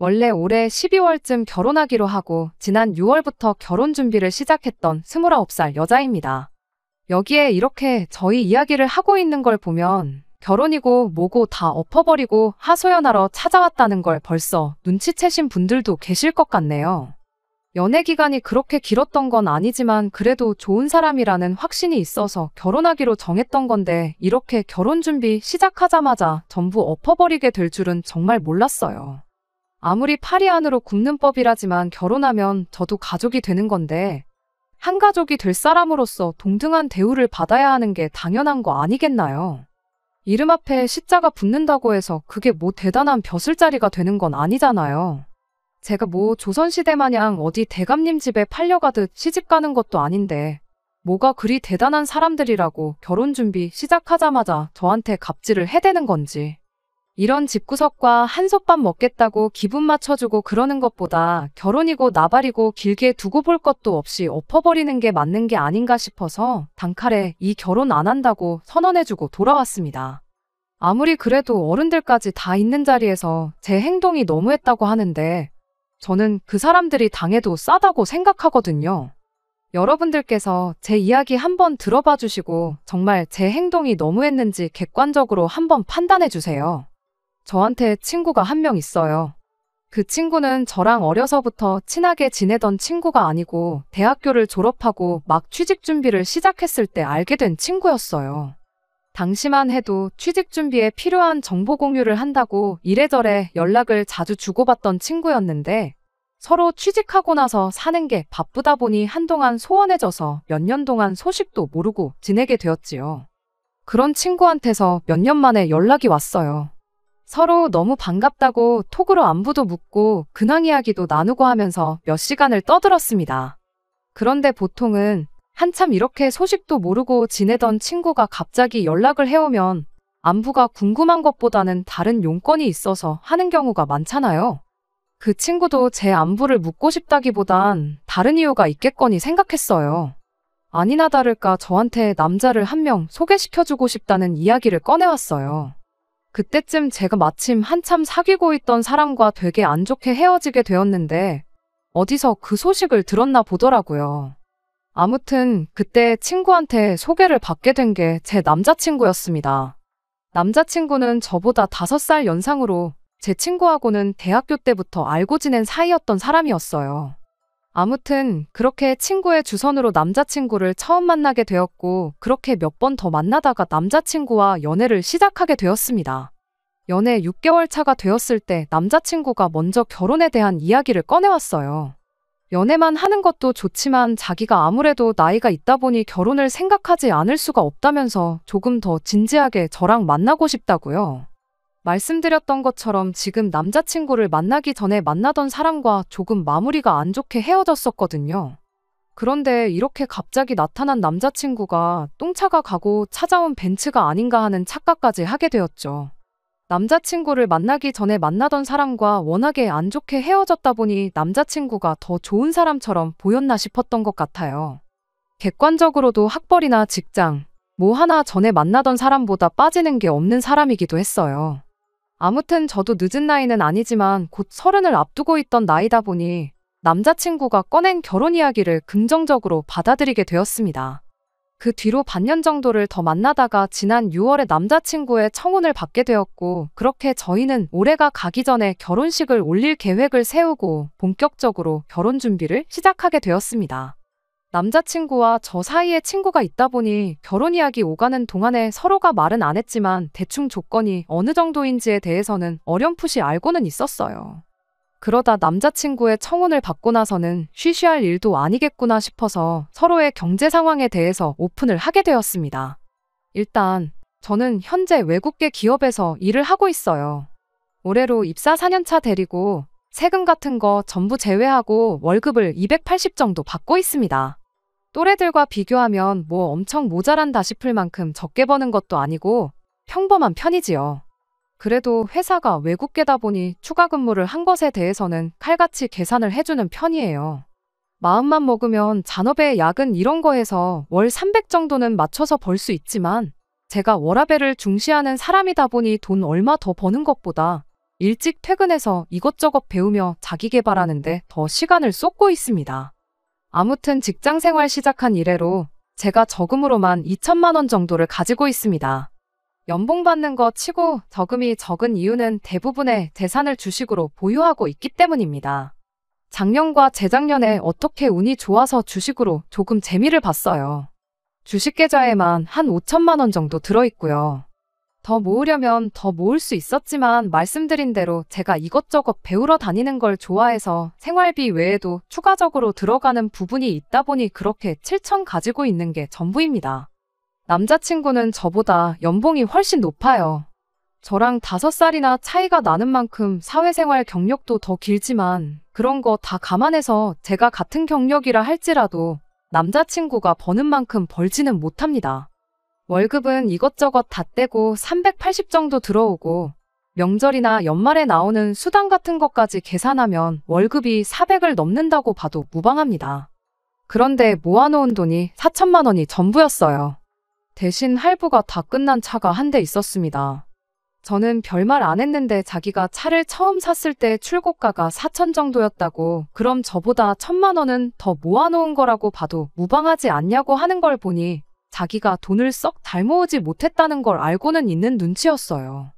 원래 올해 12월쯤 결혼하기로 하고 지난 6월부터 결혼 준비를 시작했던 29살 여자입니다. 여기에 이렇게 저희 이야기를 하고 있는 걸 보면 결혼이고 뭐고 다 엎어버리고 하소연하러 찾아왔다는 걸 벌써 눈치채신 분들도 계실 것 같네요. 연애 기간이 그렇게 길었던 건 아니지만 그래도 좋은 사람이라는 확신이 있어서 결혼하기로 정했던 건데 이렇게 결혼 준비 시작하자마자 전부 엎어버리게 될 줄은 정말 몰랐어요. 아무리 파리 안으로 굽는 법이라지만 결혼하면 저도 가족이 되는 건데 한 가족이 될 사람으로서 동등한 대우를 받아야 하는 게 당연한 거 아니겠나요? 이름 앞에 시자가 붙는다고 해서 그게 뭐 대단한 벼슬자리가 되는 건 아니잖아요. 제가 뭐 조선시대 마냥 어디 대감님 집에 팔려가듯 시집 가는 것도 아닌데 뭐가 그리 대단한 사람들이라고 결혼 준비 시작하자마자 저한테 갑질을 해대는 건지. 이런 집구석과 한솥밥 먹겠다고 기분 맞춰주고 그러는 것보다 결혼이고 나발이고 길게 두고 볼 것도 없이 엎어버리는 게 맞는 게 아닌가 싶어서 단칼에 이 결혼 안 한다고 선언해주고 돌아왔습니다. 아무리 그래도 어른들까지 다 있는 자리에서 제 행동이 너무했다고 하는데 저는 그 사람들이 당해도 싸다고 생각하거든요. 여러분들께서 제 이야기 한번 들어봐 주시고 정말 제 행동이 너무했는지 객관적으로 한번 판단해 주세요. 저한테 친구가 한 명 있어요. 그 친구는 저랑 어려서부터 친하게 지내던 친구가 아니고 대학교를 졸업하고 막 취직 준비를 시작했을 때 알게 된 친구였어요. 당시만 해도 취직 준비에 필요한 정보 공유를 한다고 이래저래 연락을 자주 주고받던 친구였는데 서로 취직하고 나서 사는 게 바쁘다 보니 한동안 소원해져서 몇 년 동안 소식도 모르고 지내게 되었지요. 그런 친구한테서 몇 년 만에 연락이 왔어요. 서로 너무 반갑다고 톡으로 안부도 묻고 근황 이야기도 나누고 하면서 몇 시간을 떠들었습니다. 그런데 보통은 한참 이렇게 소식도 모르고 지내던 친구가 갑자기 연락을 해오면 안부가 궁금한 것보다는 다른 용건이 있어서 하는 경우가 많잖아요. 그 친구도 제 안부를 묻고 싶다기보단 다른 이유가 있겠거니 생각했어요. 아니나 다를까 저한테 남자를 한 명 소개시켜주고 싶다는 이야기를 꺼내왔어요. 그때쯤 제가 마침 한참 사귀고 있던 사람과 되게 안 좋게 헤어지게 되었는데 어디서 그 소식을 들었나 보더라고요. 아무튼 그때 친구한테 소개를 받게 된 게 제 남자친구였습니다. 남자친구는 저보다 5살 연상으로 제 친구하고는 대학교 때부터 알고 지낸 사이였던 사람이었어요. 아무튼 그렇게 친구의 주선으로 남자친구를 처음 만나게 되었고 그렇게 몇 번 더 만나다가 남자친구와 연애를 시작하게 되었습니다. 연애 6개월 차가 되었을 때 남자친구가 먼저 결혼에 대한 이야기를 꺼내왔어요. 연애만 하는 것도 좋지만 자기가 아무래도 나이가 있다 보니 결혼을 생각하지 않을 수가 없다면서 조금 더 진지하게 저랑 만나고 싶다고요. 말씀드렸던 것처럼 지금 남자친구를 만나기 전에 만나던 사람과 조금 마무리가 안 좋게 헤어졌었거든요. 그런데 이렇게 갑자기 나타난 남자친구가 똥차가 가고 찾아온 벤츠가 아닌가 하는 착각까지 하게 되었죠. 남자친구를 만나기 전에 만나던 사람과 워낙에 안 좋게 헤어졌다 보니 남자친구가 더 좋은 사람처럼 보였나 싶었던 것 같아요. 객관적으로도 학벌이나 직장, 뭐 하나 전에 만나던 사람보다 빠지는 게 없는 사람이기도 했어요. 아무튼 저도 늦은 나이는 아니지만 곧 30을 앞두고 있던 나이다 보니 남자친구가 꺼낸 결혼 이야기를 긍정적으로 받아들이게 되었습니다. 그 뒤로 반년 정도를 더 만나다가 지난 6월에 남자친구의 청혼을 받게 되었고 그렇게 저희는 올해가 가기 전에 결혼식을 올릴 계획을 세우고 본격적으로 결혼 준비를 시작하게 되었습니다. 남자친구와 저 사이에 친구가 있다 보니 결혼 이야기 오가는 동안에 서로가 말은 안 했지만 대충 조건이 어느 정도인지에 대해서는 어렴풋이 알고는 있었어요. 그러다 남자친구의 청혼을 받고 나서는 쉬쉬할 일도 아니겠구나 싶어서 서로의 경제 상황에 대해서 오픈을 하게 되었습니다. 일단 저는 현재 외국계 기업에서 일을 하고 있어요. 올해로 입사 4년차 대리고 세금 같은 거 전부 제외하고 월급을 280 정도 받고 있습니다. 또래들과 비교하면 뭐 엄청 모자란다 싶을 만큼 적게 버는 것도 아니고 평범한 편이지요. 그래도 회사가 외국계다 보니 추가 근무를 한 것에 대해서는 칼같이 계산을 해주는 편이에요. 마음만 먹으면 잔업에 야근 이런 거 해서 월 300 정도는 맞춰서 벌 수 있지만 제가 워라밸을 중시하는 사람이다 보니 돈 얼마 더 버는 것보다 일찍 퇴근해서 이것저것 배우며 자기 개발하는데 더 시간을 쏟고 있습니다. 아무튼 직장 생활 시작한 이래로 제가 저금으로만 2천만 원 정도를 가지고 있습니다. 연봉 받는 거 치고 저금이 적은 이유는 대부분의 재산을 주식으로 보유하고 있기 때문입니다. 작년과 재작년에 어떻게 운이 좋아서 주식으로 조금 재미를 봤어요. 주식 계좌에만 한 5천만 원 정도 들어있고요. 더 모으려면 더 모을 수 있었지만 말씀드린 대로 제가 이것저것 배우러 다니는 걸 좋아해서 생활비 외에도 추가적으로 들어가는 부분이 있다 보니 그렇게 7천 가지고 있는 게 전부입니다. 남자친구는 저보다 연봉이 훨씬 높아요. 저랑 5살이나 차이가 나는 만큼 사회생활 경력도 더 길지만 그런 거 다 감안해서 제가 같은 경력이라 할지라도 남자친구가 버는 만큼 벌지는 못합니다. 월급은 이것저것 다 떼고 380 정도 들어오고 명절이나 연말에 나오는 수당 같은 것까지 계산하면 월급이 400을 넘는다고 봐도 무방합니다. 그런데 모아놓은 돈이 4천만 원이 전부였어요. 대신 할부가 다 끝난 차가 한 대 있었습니다. 저는 별말 안 했는데 자기가 차를 처음 샀을 때 출고가가 4천 정도였다고 그럼 저보다 1천만 원은 더 모아놓은 거라고 봐도 무방하지 않냐고 하는 걸 보니 자기가 돈을 썩 잘 모으지 못했다는 걸 알고는 있는 눈치였어요.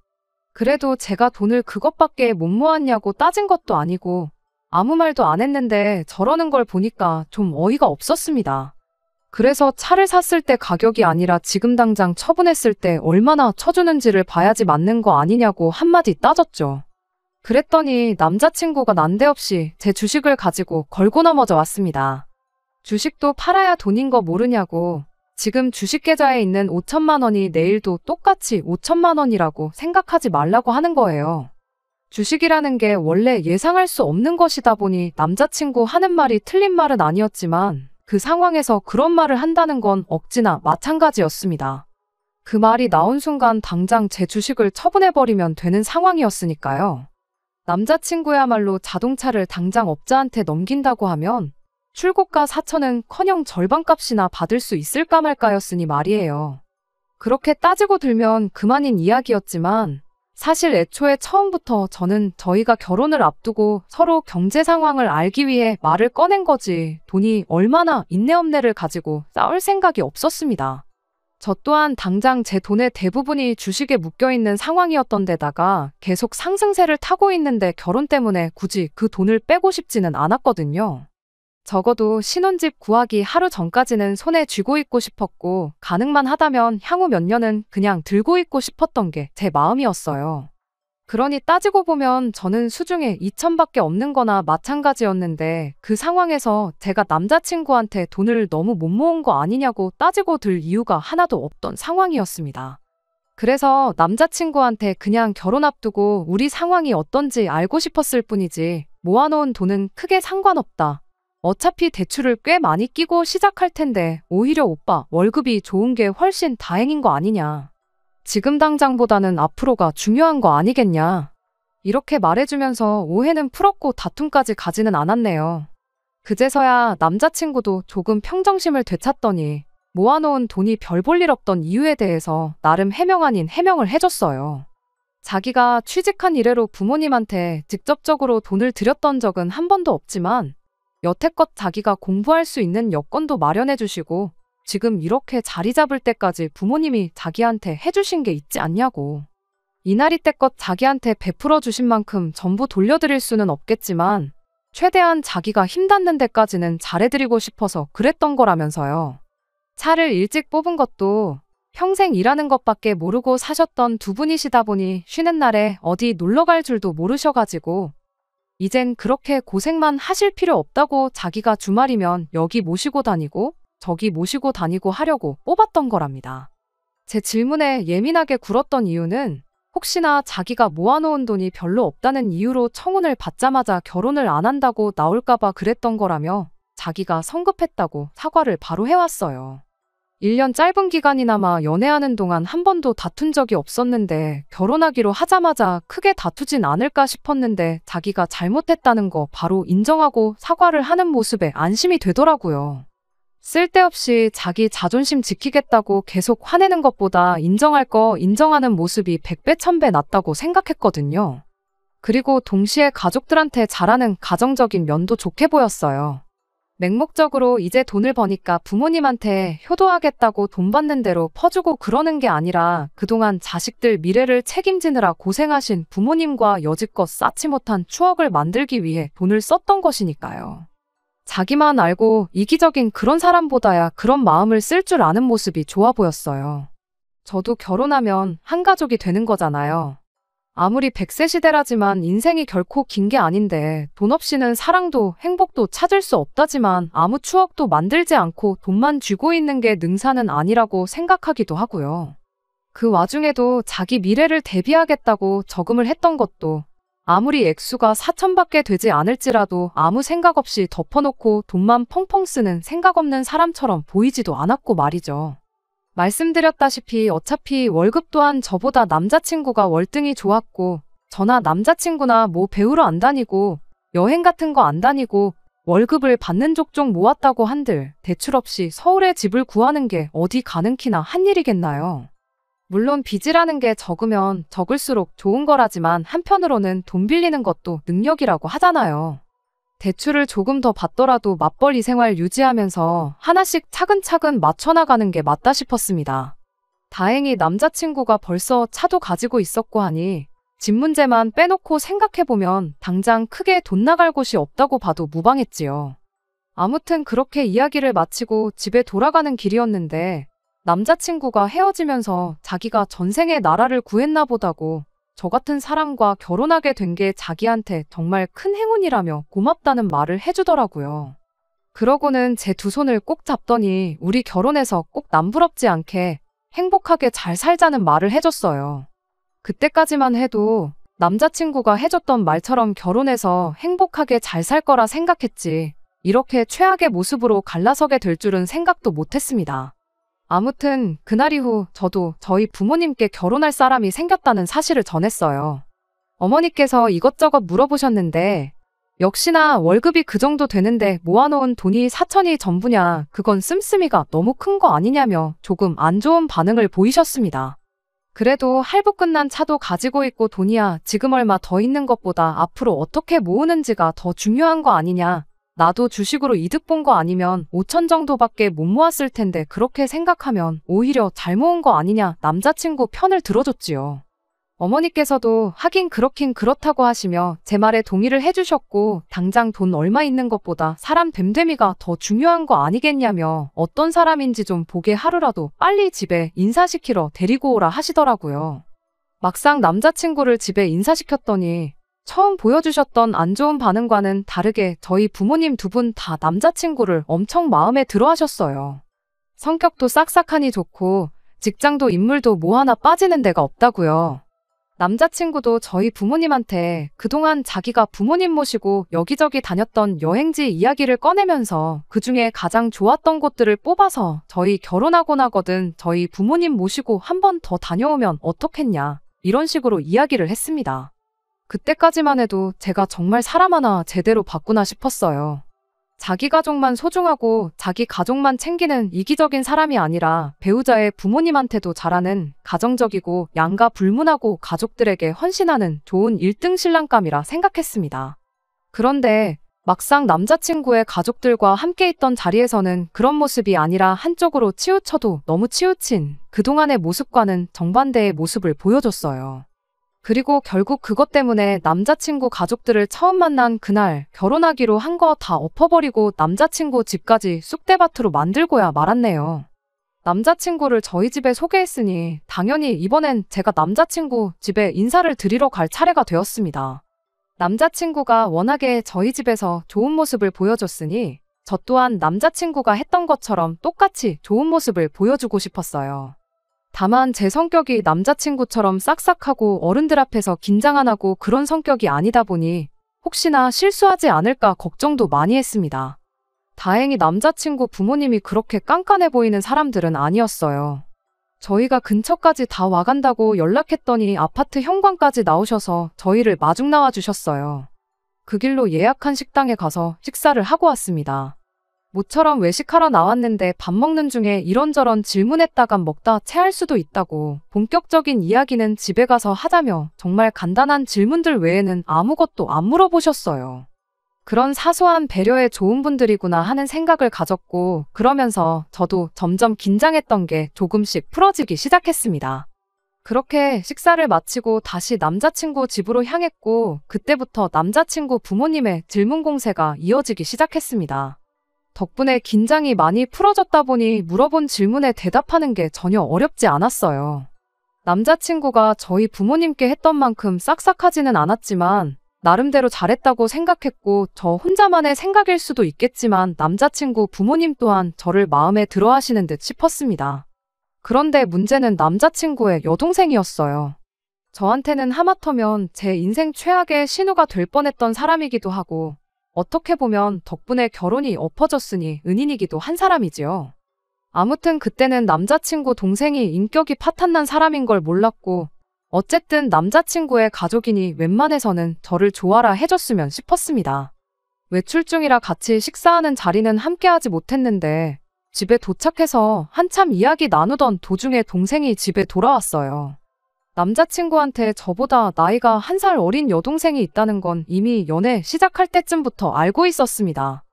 그래도 제가 돈을 그것밖에 못 모았냐고 따진 것도 아니고 아무 말도 안 했는데 저러는 걸 보니까 좀 어이가 없었습니다. 그래서 차를 샀을 때 가격이 아니라 지금 당장 처분했을 때 얼마나 쳐주는지를 봐야지 맞는 거 아니냐고 한마디 따졌죠. 그랬더니 남자친구가 난데없이 제 주식을 가지고 걸고 넘어져 왔습니다. 주식도 팔아야 돈인 거 모르냐고 지금 주식 계좌에 있는 5천만 원이 내일도 똑같이 5천만 원이라고 생각하지 말라고 하는 거예요. 주식이라는 게 원래 예상할 수 없는 것이다 보니 남자친구 하는 말이 틀린 말은 아니었지만 그 상황에서 그런 말을 한다는 건 억지나 마찬가지였습니다. 그 말이 나온 순간 당장 제 주식을 처분해버리면 되는 상황이었으니까요. 남자친구야말로 자동차를 당장 업자한테 넘긴다고 하면 출고가 4천은커녕 절반값이나 받을 수 있을까 말까였으니 말이에요. 그렇게 따지고 들면 그만인 이야기였지만 사실 애초에 처음부터 저는 저희가 결혼을 앞두고 서로 경제 상황을 알기 위해 말을 꺼낸 거지 돈이 얼마나 인내업내를 가지고 싸울 생각이 없었습니다. 저 또한 당장 제 돈의 대부분이 주식에 묶여있는 상황이었던 데다가 계속 상승세를 타고 있는데 결혼 때문에 굳이 그 돈을 빼고 싶지는 않았거든요. 적어도 신혼집 구하기 하루 전까지는 손에 쥐고 있고 싶었고 가능만 하다면 향후 몇 년은 그냥 들고 있고 싶었던 게 제 마음이었어요. 그러니 따지고 보면 저는 수중에 2천밖에 없는 거나 마찬가지였는데 그 상황에서 제가 남자친구한테 돈을 너무 못 모은 거 아니냐고 따지고 들 이유가 하나도 없던 상황이었습니다. 그래서 남자친구한테 그냥 결혼 앞두고 우리 상황이 어떤지 알고 싶었을 뿐이지 모아놓은 돈은 크게 상관없다. 어차피 대출을 꽤 많이 끼고 시작할 텐데 오히려 오빠 월급이 좋은 게 훨씬 다행인 거 아니냐. 지금 당장보다는 앞으로가 중요한 거 아니겠냐. 이렇게 말해주면서 오해는 풀었고 다툼까지 가지는 않았네요. 그제서야 남자친구도 조금 평정심을 되찾더니 모아놓은 돈이 별 볼 일 없던 이유에 대해서 나름 해명 아닌 해명을 해줬어요. 자기가 취직한 이래로 부모님한테 직접적으로 돈을 드렸던 적은 한 번도 없지만 여태껏 자기가 공부할 수 있는 여건도 마련해 주시고 지금 이렇게 자리 잡을 때까지 부모님이 자기한테 해주신 게 있지 않냐고. 이날이 때껏 자기한테 베풀어 주신 만큼 전부 돌려드릴 수는 없겠지만 최대한 자기가 힘닿는 데까지는 잘해드리고 싶어서 그랬던 거라면서요. 차를 일찍 뽑은 것도 평생 일하는 것밖에 모르고 사셨던 두 분이시다 보니 쉬는 날에 어디 놀러 갈 줄도 모르셔가지고 이젠 그렇게 고생만 하실 필요 없다고 자기가 주말이면 여기 모시고 다니고 저기 모시고 다니고 하려고 뽑았던 거랍니다. 제 질문에 예민하게 굴었던 이유는 혹시나 자기가 모아놓은 돈이 별로 없다는 이유로 청혼을 받자마자 결혼을 안 한다고 나올까봐 그랬던 거라며 자기가 성급했다고 사과를 바로 해왔어요. 1년 짧은 기간이나마 연애하는 동안 한 번도 다툰 적이 없었는데 결혼하기로 하자마자 크게 다투진 않을까 싶었는데 자기가 잘못했다는 거 바로 인정하고 사과를 하는 모습에 안심이 되더라고요. 쓸데없이 자기 자존심 지키겠다고 계속 화내는 것보다 인정할 거 인정하는 모습이 100배 1000배 낫다고 생각했거든요. 그리고 동시에 가족들한테 잘하는 가정적인 면도 좋게 보였어요. 맹목적으로 이제 돈을 버니까 부모님한테 효도하겠다고 돈 받는 대로 퍼주고 그러는 게 아니라 그동안 자식들 미래를 책임지느라 고생하신 부모님과 여지껏 쌓지 못한 추억을 만들기 위해 돈을 썼던 것이니까요. 자기만 알고 이기적인 그런 사람보다야 그런 마음을 쓸 줄 아는 모습이 좋아 보였어요. 저도 결혼하면 한 가족이 되는 거잖아요. 아무리 100세 시대라지만 인생이 결코 긴 게 아닌데 돈 없이는 사랑도 행복도 찾을 수 없다지만 아무 추억도 만들지 않고 돈만 쥐고 있는 게 능사는 아니라고 생각하기도 하고요. 그 와중에도 자기 미래를 대비하겠다고 저금을 했던 것도 아무리 액수가 4천밖에 되지 않을지라도 아무 생각 없이 덮어놓고 돈만 펑펑 쓰는 생각 없는 사람처럼 보이지도 않았고 말이죠. 말씀드렸다시피 어차피 월급 또한 저보다 남자친구가 월등히 좋았고 저나 남자친구나 뭐 배우러 안 다니고 여행 같은 거 안 다니고 월급을 받는 족족 모았다고 한들 대출 없이 서울에 집을 구하는 게 어디 가능키나 한 일이겠나요? 물론 빚이라는 게 적으면 적을수록 좋은 거라지만 한편으로는 돈 빌리는 것도 능력이라고 하잖아요. 대출을 조금 더 받더라도 맞벌이 생활 유지하면서 하나씩 차근차근 맞춰나가는 게 맞다 싶었습니다. 다행히 남자친구가 벌써 차도 가지고 있었고 하니 집 문제만 빼놓고 생각해보면 당장 크게 돈 나갈 곳이 없다고 봐도 무방했지요. 아무튼 그렇게 이야기를 마치고 집에 돌아가는 길이었는데 남자친구가 헤어지면서 자기가 전생에 나라를 구했나 보다고 저 같은 사람과 결혼하게 된 게 자기한테 정말 큰 행운이라며 고맙다는 말을 해주더라고요. 그러고는 제 두 손을 꼭 잡더니 우리 결혼해서 꼭 남부럽지 않게 행복하게 잘 살자는 말을 해줬어요. 그때까지만 해도 남자친구가 해줬던 말처럼 결혼해서 행복하게 잘 살 거라 생각했지 이렇게 최악의 모습으로 갈라서게 될 줄은 생각도 못했습니다. 아무튼 그날 이후 저도 저희 부모님께 결혼할 사람이 생겼다는 사실을 전했어요. 어머니께서 이것저것 물어보셨는데 역시나 월급이 그 정도 되는데 모아놓은 돈이 4천이 전부냐 그건 씀씀이가 너무 큰 거 아니냐며 조금 안 좋은 반응을 보이셨습니다. 그래도 할부 끝난 차도 가지고 있고 돈이야 지금 얼마 더 있는 것보다 앞으로 어떻게 모으는지가 더 중요한 거 아니냐. 나도 주식으로 이득 본 거 아니면 5천 정도밖에 못 모았을 텐데 그렇게 생각하면 오히려 잘 모은 거 아니냐 남자친구 편을 들어줬지요. 어머니께서도 하긴 그렇긴 그렇다고 하시며 제 말에 동의를 해주셨고 당장 돈 얼마 있는 것보다 사람 됨됨이가 더 중요한 거 아니겠냐며 어떤 사람인지 좀 보게 하루라도 빨리 집에 인사시키러 데리고 오라 하시더라고요. 막상 남자친구를 집에 인사시켰더니 처음 보여주셨던 안 좋은 반응과는 다르게 저희 부모님 두 분 다 남자친구를 엄청 마음에 들어 하셨어요. 성격도 싹싹하니 좋고 직장도 인물도 뭐 하나 빠지는 데가 없다고요. 남자친구도 저희 부모님한테 그동안 자기가 부모님 모시고 여기저기 다녔던 여행지 이야기를 꺼내면서 그중에 가장 좋았던 곳들을 뽑아서 저희 결혼하고 나거든 저희 부모님 모시고 한 번 더 다녀오면 어떻겠냐 이런 식으로 이야기를 했습니다. 그때까지만 해도 제가 정말 사람 하나 제대로 봤구나 싶었어요. 자기 가족만 소중하고 자기 가족만 챙기는 이기적인 사람이 아니라 배우자의 부모님한테도 잘하는 가정적이고 양가 불문하고 가족들에게 헌신하는 좋은 1등 신랑감이라 생각했습니다. 그런데 막상 남자친구의 가족들과 함께 있던 자리에서는 그런 모습이 아니라 한쪽으로 치우쳐도 너무 치우친 그동안의 모습과는 정반대의 모습을 보여줬어요. 그리고 결국 그것 때문에 남자친구 가족들을 처음 만난 그날 결혼하기로 한 거 다 엎어버리고 남자친구 집까지 쑥대밭으로 만들고야 말았네요. 남자친구를 저희 집에 소개했으니 당연히 이번엔 제가 남자친구 집에 인사를 드리러 갈 차례가 되었습니다. 남자친구가 워낙에 저희 집에서 좋은 모습을 보여줬으니 저 또한 남자친구가 했던 것처럼 똑같이 좋은 모습을 보여주고 싶었어요. 다만 제 성격이 남자친구처럼 싹싹하고 어른들 앞에서 긴장 안 하고 그런 성격이 아니다 보니 혹시나 실수하지 않을까 걱정도 많이 했습니다. 다행히 남자친구 부모님이 그렇게 깐깐해 보이는 사람들은 아니었어요. 저희가 근처까지 다 와간다고 연락했더니 아파트 현관까지 나오셔서 저희를 마중 나와 주셨어요. 그 길로 예약한 식당에 가서 식사를 하고 왔습니다. 모처럼 외식하러 나왔는데 밥 먹는 중에 이런저런 질문했다간 먹다 체할 수도 있다고 본격적인 이야기는 집에 가서 하자며 정말 간단한 질문들 외에는 아무것도 안 물어보셨어요. 그런 사소한 배려에 좋은 분들이구나 하는 생각을 가졌고 그러면서 저도 점점 긴장했던 게 조금씩 풀어지기 시작했습니다. 그렇게 식사를 마치고 다시 남자친구 집으로 향했고 그때부터 남자친구 부모님의 질문 공세가 이어지기 시작했습니다. 덕분에 긴장이 많이 풀어졌다 보니 물어본 질문에 대답하는 게 전혀 어렵지 않았어요. 남자친구가 저희 부모님께 했던 만큼 싹싹하지는 않았지만 나름대로 잘했다고 생각했고 저 혼자만의 생각일 수도 있겠지만 남자친구 부모님 또한 저를 마음에 들어 하시는 듯 싶었습니다. 그런데 문제는 남자친구의 여동생이었어요. 저한테는 하마터면 제 인생 최악의 신우가 될 뻔했던 사람이기도 하고 어떻게 보면 덕분에 결혼이 엎어졌으니 은인이기도 한 사람이지요. 아무튼 그때는 남자친구 동생이 인격이 파탄난 사람인 걸 몰랐고 어쨌든 남자친구의 가족이니 웬만해서는 저를 좋아라 해줬으면 싶었습니다. 외출 중이라 같이 식사하는 자리는 함께하지 못했는데 집에 도착해서 한참 이야기 나누던 도중에 동생이 집에 돌아왔어요. 남자친구한테 저보다 나이가 1살 어린 여동생이 있다는 건 이미 연애 시작할 때쯤부터 알고 있었습니다.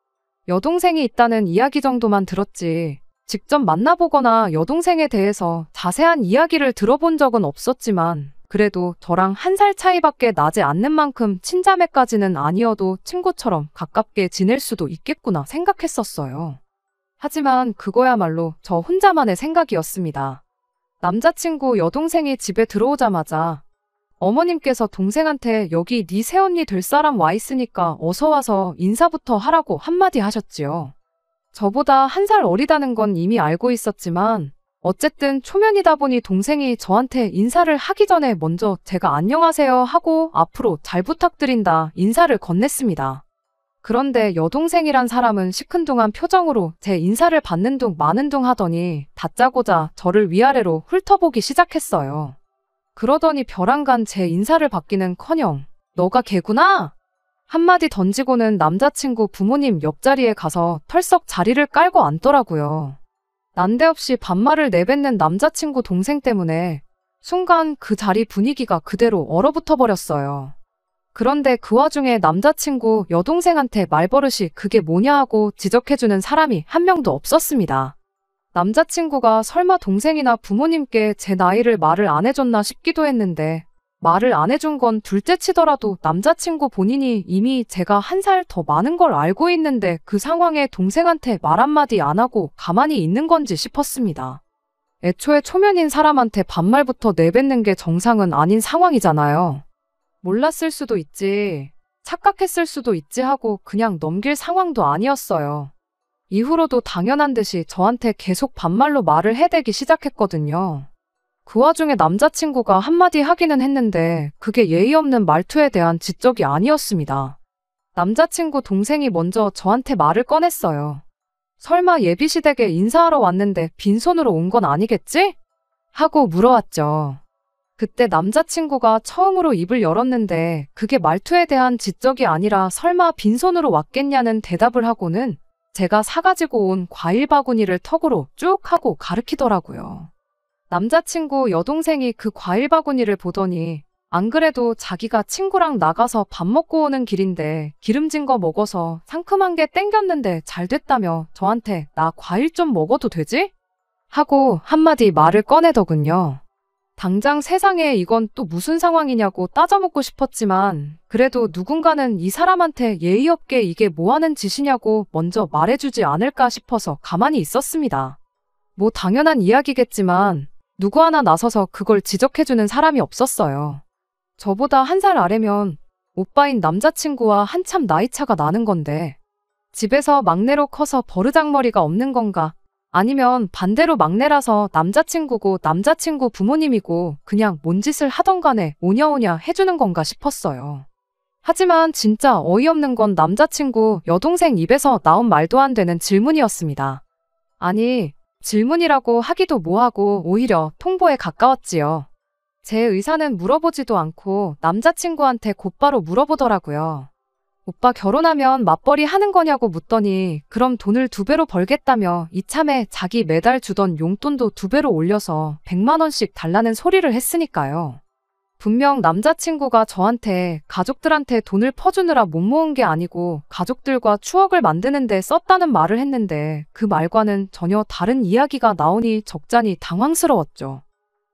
여동생이 있다는 이야기 정도만 들었지 직접 만나보거나 여동생에 대해서 자세한 이야기를 들어본 적은 없었지만 그래도 저랑 1살 차이밖에 나지 않는 만큼 친자매까지는 아니어도 친구처럼 가깝게 지낼 수도 있겠구나 생각했었어요. 하지만 그거야말로 저 혼자만의 생각이었습니다. 남자친구 여동생이 집에 들어오자마자 어머님께서 동생한테 여기 네 새언니 될 사람 와 있으니까 어서 와서 인사부터 하라고 한마디 하셨지요. 저보다 1살 어리다는 건 이미 알고 있었지만 어쨌든 초면이다 보니 동생이 저한테 인사를 하기 전에 먼저 제가 안녕하세요 하고 앞으로 잘 부탁드린다 인사를 건넸습니다. 그런데 여동생이란 사람은 시큰둥한 표정으로 제 인사를 받는 둥 마는 둥 하더니 다짜고짜 저를 위아래로 훑어보기 시작했어요. 그러더니 벼랑간 제 인사를 받기는커녕 너가 걔구나? 한마디 던지고는 남자친구 부모님 옆자리에 가서 털썩 자리를 깔고 앉더라고요. 난데없이 반말을 내뱉는 남자친구 동생 때문에 순간 그 자리 분위기가 그대로 얼어붙어 버렸어요. 그런데 그 와중에 남자친구 여동생한테 말버릇이 그게 뭐냐 하고 지적해주는 사람이 한 명도 없었습니다. 남자친구가 설마 동생이나 부모님께 제 나이를 말을 안 해줬나 싶기도 했는데 말을 안 해준 건 둘째치더라도 남자친구 본인이 이미 제가 1살 더 많은 걸 알고 있는데 그 상황에 동생한테 말 한마디 안 하고 가만히 있는 건지 싶었습니다. 애초에 초면인 사람한테 반말부터 내뱉는 게 정상은 아닌 상황이잖아요. 몰랐을 수도 있지, 착각했을 수도 있지 하고 그냥 넘길 상황도 아니었어요. 이후로도 당연한 듯이 저한테 계속 반말로 말을 해대기 시작했거든요. 그 와중에 남자친구가 한마디 하기는 했는데 그게 예의 없는 말투에 대한 지적이 아니었습니다. 남자친구 동생이 먼저 저한테 말을 꺼냈어요. 설마 예비시댁에 인사하러 왔는데 빈손으로 온 건 아니겠지? 하고 물어왔죠. 그때 남자친구가 처음으로 입을 열었는데 그게 말투에 대한 지적이 아니라 설마 빈손으로 왔겠냐는 대답을 하고는 제가 사가지고 온 과일 바구니를 턱으로 쭉 하고 가리키더라고요. 남자친구 여동생이 그 과일 바구니를 보더니 안 그래도 자기가 친구랑 나가서 밥 먹고 오는 길인데 기름진 거 먹어서 상큼한 게 땡겼는데 잘 됐다며 저한테 나 과일 좀 먹어도 되지? 하고 한마디 말을 꺼내더군요. 당장 세상에 이건 또 무슨 상황이냐고 따져묻고 싶었지만 그래도 누군가는 이 사람한테 예의 없게 이게 뭐 하는 짓이냐고 먼저 말해주지 않을까 싶어서 가만히 있었습니다. 뭐 당연한 이야기겠지만 누구 하나 나서서 그걸 지적해주는 사람이 없었어요. 저보다 1살 아래면 오빠인 남자친구와 한참 나이차가 나는 건데 집에서 막내로 커서 버르장머리가 없는 건가? 아니면 반대로 막내라서 남자친구고 남자친구 부모님이고 그냥 뭔 짓을 하던 간에 오냐오냐 해주는 건가 싶었어요. 하지만 진짜 어이없는 건 남자친구 여동생 입에서 나온 말도 안 되는 질문이었습니다. 아니, 질문이라고 하기도 뭐하고 오히려 통보에 가까웠지요. 제 의사는 물어보지도 않고 남자친구한테 곧바로 물어보더라고요. 오빠 결혼하면 맞벌이 하는 거냐고 묻더니 그럼 돈을 2배로 벌겠다며 이참에 자기 매달 주던 용돈도 2배로 올려서 100만 원씩 달라는 소리를 했으니까요. 분명 남자친구가 저한테 가족들한테 돈을 퍼주느라 못 모은 게 아니고 가족들과 추억을 만드는 데 썼다는 말을 했는데 그 말과는 전혀 다른 이야기가 나오니 적잖이 당황스러웠죠.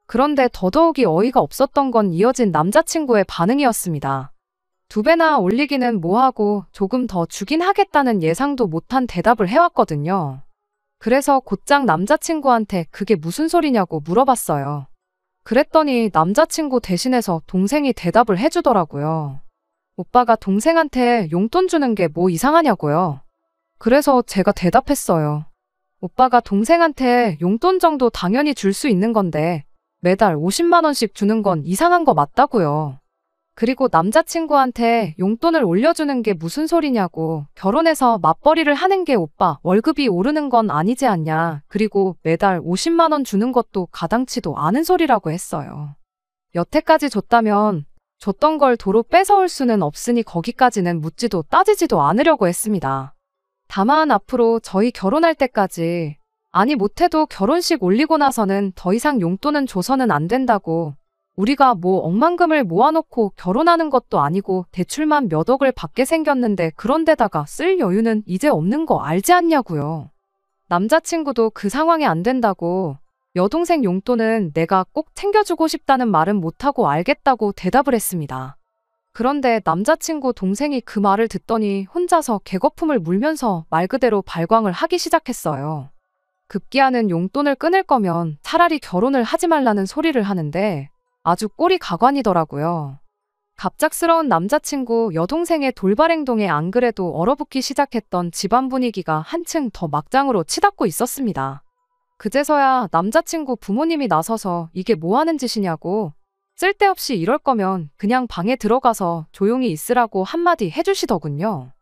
그런데 더더욱이 어이가 없었던 건 이어진 남자친구의 반응이었습니다. 2배나 올리기는 뭐하고 조금 더 주긴 하겠다는 예상도 못한 대답을 해왔거든요. 그래서 곧장 남자친구한테 그게 무슨 소리냐고 물어봤어요. 그랬더니 남자친구 대신해서 동생이 대답을 해주더라고요. 오빠가 동생한테 용돈 주는 게 뭐 이상하냐고요. 그래서 제가 대답했어요. 오빠가 동생한테 용돈 정도 당연히 줄 수 있는 건데 매달 50만 원씩 주는 건 이상한 거 맞다고요. 그리고 남자친구한테 용돈을 올려주는 게 무슨 소리냐고, 결혼해서 맞벌이를 하는 게 오빠 월급이 오르는 건 아니지 않냐, 그리고 매달 50만 원 주는 것도 가당치도 않은 소리라고 했어요. 여태까지 줬다면 줬던 걸 도로 뺏어올 수는 없으니 거기까지는 묻지도 따지지도 않으려고 했습니다. 다만 앞으로 저희 결혼할 때까지, 아니 못해도 결혼식 올리고 나서는 더 이상 용돈은 줘서는 안 된다고, 우리가 뭐 억만금을 모아놓고 결혼하는 것도 아니고 대출만 몇 억을 받게 생겼는데 그런 데다가 쓸 여유는 이제 없는 거 알지 않냐고요. 남자친구도 그 상황이 안 된다고, 여동생 용돈은 내가 꼭 챙겨주고 싶다는 말은 못하고 알겠다고 대답을 했습니다. 그런데 남자친구 동생이 그 말을 듣더니 혼자서 개거품을 물면서 말 그대로 발광을 하기 시작했어요. 급기야는 용돈을 끊을 거면 차라리 결혼을 하지 말라는 소리를 하는데 아주 꼴이 가관이더라고요. 갑작스러운 남자친구 여동생의 돌발 행동에 안 그래도 얼어붙기 시작했던 집안 분위기가 한층 더 막장으로 치닫고 있었습니다. 그제서야 남자친구 부모님이 나서서 이게 뭐 하는 짓이냐고, 쓸데없이 이럴 거면 그냥 방에 들어가서 조용히 있으라고 한마디 해주시더군요.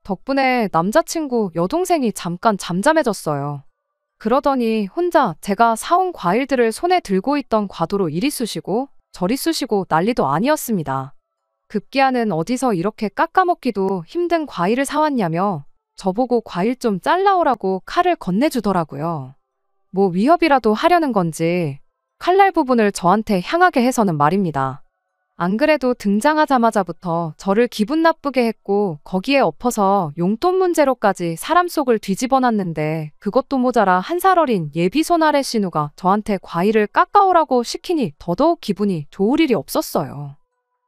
덕분에 남자친구 여동생이 잠깐 잠잠해졌어요. 그러더니 혼자 제가 사온 과일들을 손에 들고 있던 과도로 이리 쑤시고 저리 쑤시고 난리도 아니었습니다. 급기야는 어디서 이렇게 깎아먹기도 힘든 과일을 사왔냐며 저보고 과일 좀 잘라오라고 칼을 건네주더라고요. 뭐 위협이라도 하려는 건지 칼날 부분을 저한테 향하게 해서는 말입니다. 안 그래도 등장하자마자부터 저를 기분 나쁘게 했고 거기에 엎어서 용돈 문제로까지 사람 속을 뒤집어놨는데 그것도 모자라 한 살 어린 예비 손아래 신우가 저한테 과일을 깎아오라고 시키니 더더욱 기분이 좋을 일이 없었어요.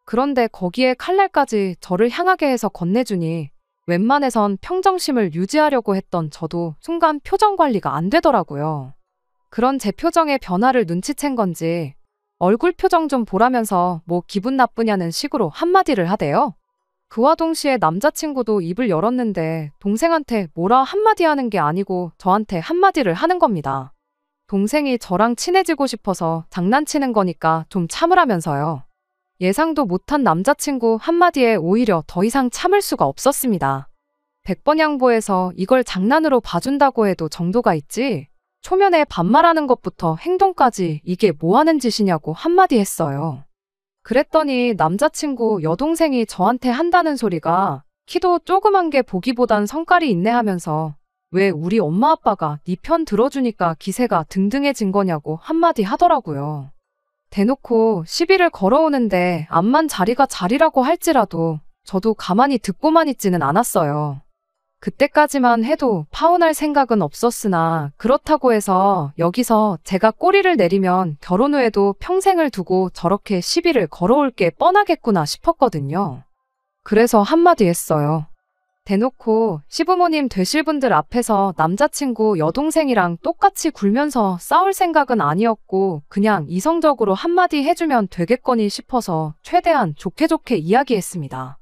그런데 거기에 칼날까지 저를 향하게 해서 건네주니 웬만해선 평정심을 유지하려고 했던 저도 순간 표정 관리가 안 되더라고요. 그런 제 표정의 변화를 눈치챈 건지 얼굴 표정 좀 보라면서 뭐 기분 나쁘냐는 식으로 한마디를 하대요. 그와 동시에 남자친구도 입을 열었는데 동생한테 뭐라 한마디 하는 게 아니고 저한테 한마디를 하는 겁니다. 동생이 저랑 친해지고 싶어서 장난치는 거니까 좀 참으라면서요. 예상도 못한 남자친구 한마디에 오히려 더 이상 참을 수가 없었습니다. 100번 양보해서 이걸 장난으로 봐준다고 해도 정도가 있지, 초면에 반말하는 것부터 행동까지 이게 뭐 하는 짓이냐고 한마디 했어요. 그랬더니 남자친구 여동생이 저한테 한다는 소리가 키도 조그만 게 보기보단 성깔이 있네 하면서 왜 우리 엄마 아빠가 네 편 들어주니까 기세가 등등해진 거냐고 한마디 하더라고요. 대놓고 시비를 걸어오는데 암만 자리가 자리라고 할지라도 저도 가만히 듣고만 있지는 않았어요. 그때까지만 해도 파혼할 생각은 없었으나 그렇다고 해서 여기서 제가 꼬리를 내리면 결혼 후에도 평생을 두고 저렇게 시비를 걸어올 게 뻔하겠구나 싶었거든요. 그래서 한마디 했어요. 대놓고 시부모님 되실 분들 앞에서 남자친구 여동생이랑 똑같이 굴면서 싸울 생각은 아니었고 그냥 이성적으로 한마디 해주면 되겠거니 싶어서 최대한 좋게 좋게 이야기했습니다.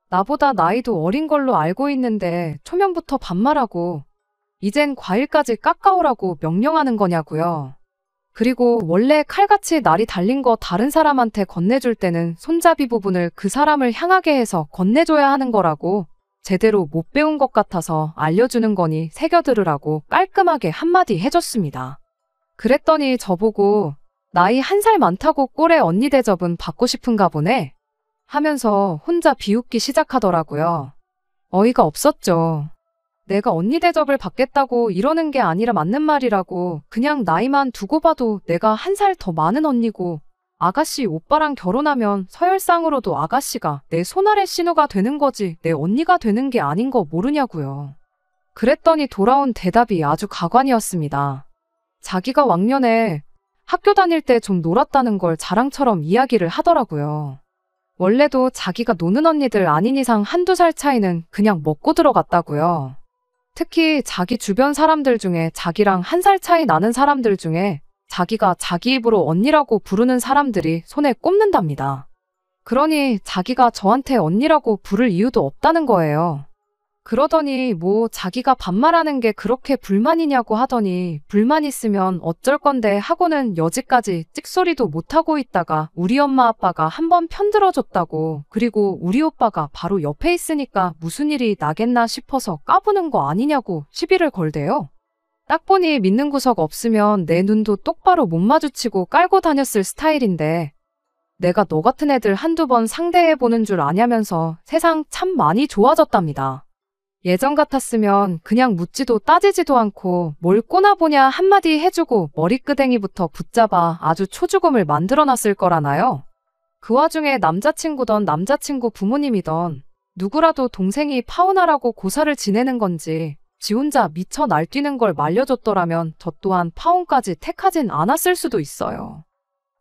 나보다 나이도 어린 걸로 알고 있는데 초면부터 반말하고 이젠 과일까지 깎아오라고 명령하는 거냐고요. 그리고 원래 칼같이 날이 달린 거 다른 사람한테 건네줄 때는 손잡이 부분을 그 사람을 향하게 해서 건네줘야 하는 거라고 제대로 못 배운 것 같아서 알려주는 거니 새겨들으라고 깔끔하게 한마디 해줬습니다. 그랬더니 저보고 나이 1살 많다고 꼴에 언니 대접은 받고 싶은가 보네 하면서 혼자 비웃기 시작하더라고요. 어이가 없었죠. 내가 언니 대접을 받겠다고 이러는 게 아니라 맞는 말이라고. 그냥 나이만 두고 봐도 내가 1살 더 많은 언니고 아가씨 오빠랑 결혼하면 서열상으로도 아가씨가 내 손아래 신우가 되는 거지 내 언니가 되는 게 아닌 거 모르냐고요. 그랬더니 돌아온 대답이 아주 가관이었습니다. 자기가 왕년에 학교 다닐 때 좀 놀았다는 걸 자랑처럼 이야기를 하더라고요. 원래도 자기가 노는 언니들 아닌 이상 1~2살 차이는 그냥 먹고 들어갔다고요. 특히 자기 주변 사람들 중에 자기랑 1살 차이 나는 사람들 중에 자기가 자기 입으로 언니라고 부르는 사람들이 손에 꼽는답니다. 그러니 자기가 저한테 언니라고 부를 이유도 없다는 거예요. 그러더니 뭐 자기가 반말하는 게 그렇게 불만이냐고 하더니 불만 있으면 어쩔 건데 하고는 여지까지 찍소리도 못하고 있다가 우리 엄마 아빠가 한번 편들어줬다고 그리고 우리 오빠가 바로 옆에 있으니까 무슨 일이 나겠나 싶어서 까부는 거 아니냐고 시비를 걸대요. 딱 보니 믿는 구석 없으면 내 눈도 똑바로 못 마주치고 깔고 다녔을 스타일인데 내가 너 같은 애들 1~2번 상대해보는 줄 아냐면서 세상 참 많이 좋아졌답니다. 예전 같았으면 그냥 묻지도 따지지도 않고 뭘 꼬나보냐 한마디 해주고 머리끄댕이부터 붙잡아 아주 초죽음을 만들어놨을 거라나요? 그 와중에 남자친구던 남자친구 부모님이던 누구라도 동생이 파혼하라고 고사를 지내는 건지 지 혼자 미쳐 날뛰는 걸 말려줬더라면 저 또한 파혼까지 택하진 않았을 수도 있어요.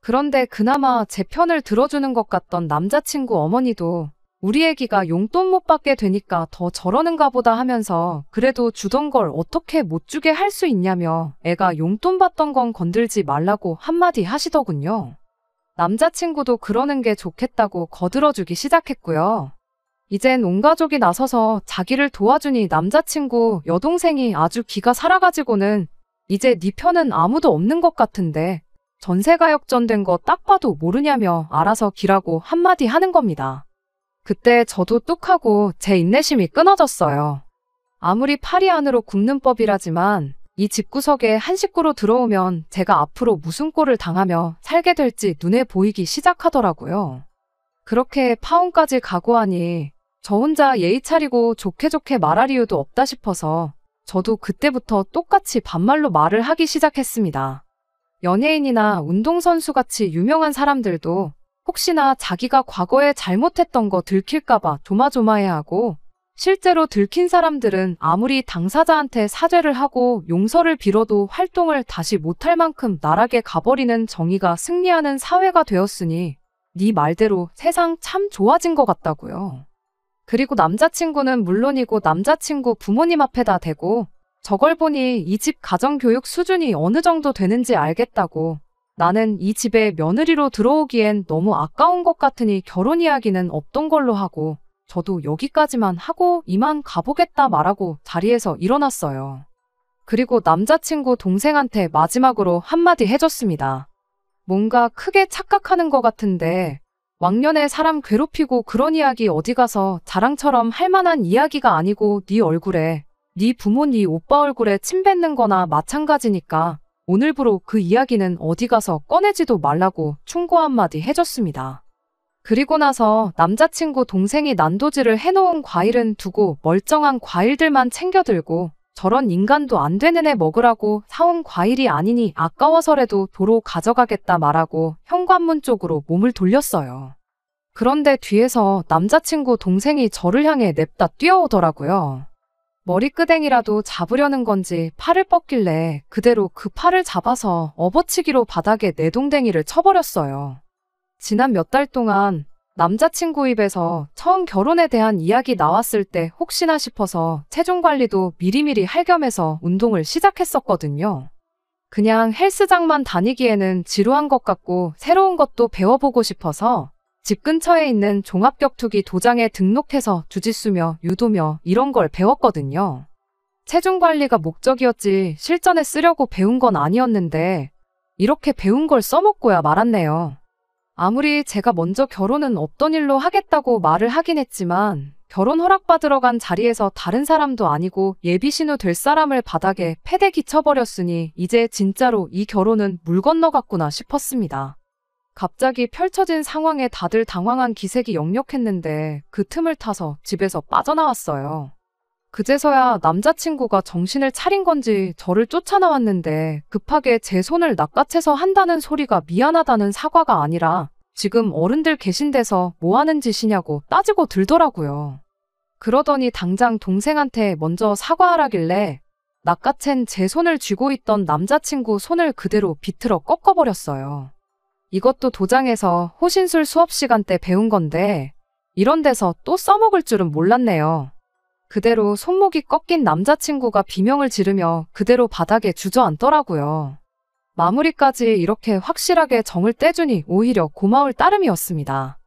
그런데 그나마 제 편을 들어주는 것 같던 남자친구 어머니도 우리 애기가 용돈 못 받게 되니까 더 저러는가 보다 하면서 그래도 주던 걸 어떻게 못 주게 할 수 있냐며 애가 용돈 받던 건 건들지 말라고 한마디 하시더군요. 남자친구도 그러는 게 좋겠다고 거들어주기 시작했고요. 이젠 온 가족이 나서서 자기를 도와주니 남자친구 여동생이 아주 기가 살아가지고는 이제 네 편은 아무도 없는 것 같은데 전세가 역전된 거 딱 봐도 모르냐며 알아서 기라고 한마디 하는 겁니다. 그때 저도 뚝하고 제 인내심이 끊어졌어요. 아무리 팔이 안으로 굽는 법이라지만 이 집구석에 한 식구로 들어오면 제가 앞으로 무슨 꼴을 당하며 살게 될지 눈에 보이기 시작하더라고요. 그렇게 파혼까지 각오하니 저 혼자 예의 차리고 좋게 좋게 말할 이유도 없다 싶어서 저도 그때부터 똑같이 반말로 말을 하기 시작했습니다. 연예인이나 운동선수같이 유명한 사람들도 혹시나 자기가 과거에 잘못했던 거 들킬까봐 조마조마해하고 실제로 들킨 사람들은 아무리 당사자한테 사죄를 하고 용서를 빌어도 활동을 다시 못할 만큼 나락에 가버리는 정의가 승리하는 사회가 되었으니 네 말대로 세상 참 좋아진 것 같다고요. 그리고 남자친구는 물론이고 남자친구 부모님 앞에다 대고 저걸 보니 이 집 가정교육 수준이 어느 정도 되는지 알겠다고 나는 이 집에 며느리로 들어오기엔 너무 아까운 것 같으니 결혼 이야기는 없던 걸로 하고 저도 여기까지만 하고 이만 가보겠다 말하고 자리에서 일어났어요. 그리고 남자친구 동생한테 마지막으로 한마디 해줬습니다. 뭔가 크게 착각하는 것 같은데 왕년에 사람 괴롭히고 그런 이야기 어디 가서 자랑처럼 할 만한 이야기가 아니고 네 얼굴에 네 부모 네 오빠 얼굴에 침 뱉는 거나 마찬가지니까 오늘부로 그 이야기는 어디 가서 꺼내지도 말라고 충고 한마디 해줬습니다. 그리고 나서 남자친구 동생이 난도질을 해놓은 과일은 두고 멀쩡한 과일들만 챙겨 들고 저런 인간도 안 되는 애 먹으라고 사온 과일이 아니니 아까워서라도 도로 가져가겠다 말하고 현관문 쪽으로 몸을 돌렸어요. 그런데 뒤에서 남자친구 동생이 저를 향해 냅다 뛰어오더라고요. 머리끄댕이라도 잡으려는 건지 팔을 뻗길래 그대로 그 팔을 잡아서 업어치기로 바닥에 내동댕이를 쳐버렸어요. 지난 몇 달 동안 남자친구 입에서 처음 결혼에 대한 이야기 나왔을 때 혹시나 싶어서 체중 관리도 미리미리 할 겸해서 운동을 시작했었거든요. 그냥 헬스장만 다니기에는 지루한 것 같고 새로운 것도 배워보고 싶어서 집 근처에 있는 종합격투기 도장에 등록해서 주짓수며 유도며 이런 걸 배웠거든요. 체중 관리가 목적이었지 실전에 쓰려고 배운 건 아니었는데 이렇게 배운 걸 써먹고야 말았네요. 아무리 제가 먼저 결혼은 없던 일로 하겠다고 말을 하긴 했지만 결혼 허락받으러 간 자리에서 다른 사람도 아니고 예비신우 될 사람을 바닥에 패대기 쳐버렸으니 이제 진짜로 이 결혼은 물 건너갔구나 싶었습니다. 갑자기 펼쳐진 상황에 다들 당황한 기색이 역력했는데 그 틈을 타서 집에서 빠져나왔어요. 그제서야 남자친구가 정신을 차린 건지 저를 쫓아나왔는데 급하게 제 손을 낚아채서 한다는 소리가 미안하다는 사과가 아니라 지금 어른들 계신 데서 뭐 하는 짓이냐고 따지고 들더라고요. 그러더니 당장 동생한테 먼저 사과하라길래 낚아챈 제 손을 쥐고 있던 남자친구 손을 그대로 비틀어 꺾어버렸어요. 이것도 도장에서 호신술 수업 시간 때 배운 건데 이런 데서 또 써먹을 줄은 몰랐네요. 그대로 손목이 꺾인 남자친구가 비명을 지르며 그대로 바닥에 주저앉더라고요. 마무리까지 이렇게 확실하게 정을 떼주니 오히려 고마울 따름이었습니다.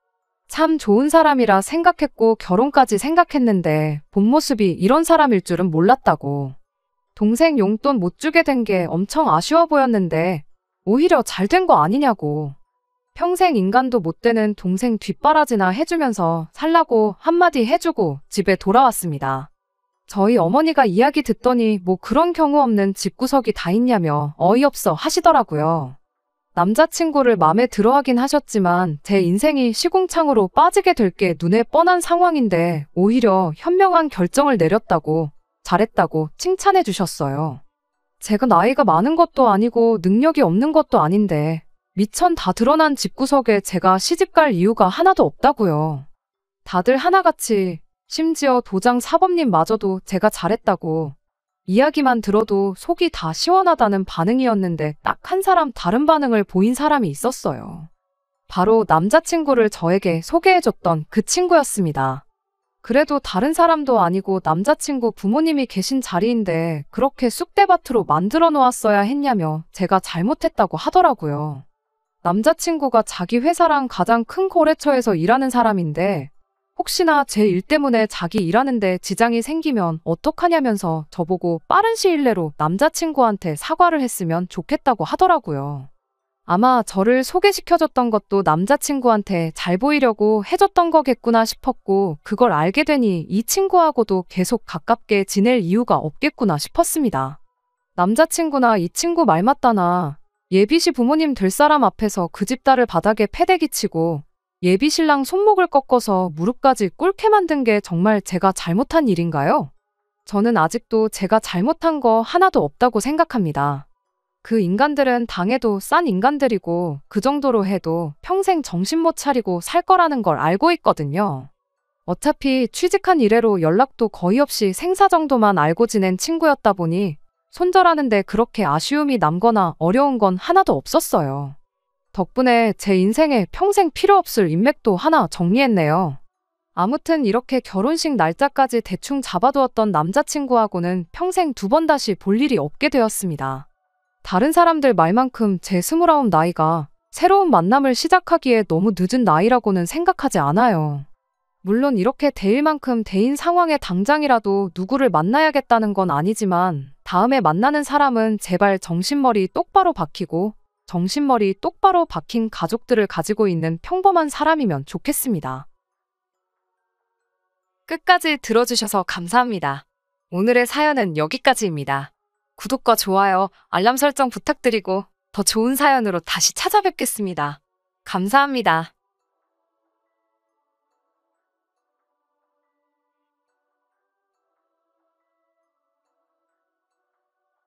참 좋은 사람이라 생각했고 결혼까지 생각했는데 본 모습이 이런 사람일 줄은 몰랐다고. 동생 용돈 못 주게 된 게 엄청 아쉬워 보였는데 오히려 잘 된 거 아니냐고. 평생 인간도 못 되는 동생 뒷바라지나 해주면서 살라고 한마디 해주고 집에 돌아왔습니다. 저희 어머니가 이야기 듣더니 뭐 그런 경우 없는 집구석이 다 있냐며 어이없어 하시더라고요. 남자친구를 맘에 들어하긴 하셨지만 제 인생이 시궁창으로 빠지게 될 게 눈에 뻔한 상황인데 오히려 현명한 결정을 내렸다고 잘했다고 칭찬해 주셨어요. 제가 나이가 많은 것도 아니고 능력이 없는 것도 아닌데 미천 다 드러난 집구석에 제가 시집갈 이유가 하나도 없다고요. 다들 하나같이 심지어 도장 사범님마저도 제가 잘했다고 이야기만 들어도 속이 다 시원하다는 반응이었는데 딱 한 사람 다른 반응을 보인 사람이 있었어요. 바로 남자친구를 저에게 소개해줬던 그 친구였습니다. 그래도 다른 사람도 아니고 남자친구 부모님이 계신 자리인데 그렇게 쑥대밭으로 만들어 놓았어야 했냐며 제가 잘못했다고 하더라고요. 남자친구가 자기 회사랑 가장 큰 거래처에서 일하는 사람인데 혹시나 제 일 때문에 자기 일하는데 지장이 생기면 어떡하냐면서 저보고 빠른 시일 내로 남자친구한테 사과를 했으면 좋겠다고 하더라고요. 아마 저를 소개시켜줬던 것도 남자친구한테 잘 보이려고 해줬던 거겠구나 싶었고 그걸 알게 되니 이 친구하고도 계속 가깝게 지낼 이유가 없겠구나 싶었습니다. 남자친구나 이 친구 말 맞다나 예비시 부모님 될 사람 앞에서 그 집 딸을 바닥에 패대기 치고 예비 신랑 손목을 꺾어서 무릎까지 꿇게 만든 게 정말 제가 잘못한 일인가요? 저는 아직도 제가 잘못한 거 하나도 없다고 생각합니다. 그 인간들은 당해도 싼 인간들이고 그 정도로 해도 평생 정신 못 차리고 살 거라는 걸 알고 있거든요. 어차피 취직한 이래로 연락도 거의 없이 생사 정도만 알고 지낸 친구였다 보니 손절하는데 그렇게 아쉬움이 남거나 어려운 건 하나도 없었어요. 덕분에 제 인생에 평생 필요 없을 인맥도 하나 정리했네요. 아무튼 이렇게 결혼식 날짜까지 대충 잡아두었던 남자친구하고는 평생 두 번 다시 볼 일이 없게 되었습니다. 다른 사람들 말만큼 제 29 나이가 새로운 만남을 시작하기에 너무 늦은 나이라고는 생각하지 않아요. 물론 이렇게 대일 만큼 대인 상황에 당장이라도 누구를 만나야겠다는 건 아니지만 다음에 만나는 사람은 제발 정신머리 똑바로 박히고 정신머리 똑바로 박힌 가족들을 가지고 있는 평범한 사람이면 좋겠습니다. 끝까지 들어주셔서 감사합니다. 오늘의 사연은 여기까지입니다. 구독과 좋아요, 알람 설정 부탁드리고 더 좋은 사연으로 다시 찾아뵙겠습니다. 감사합니다.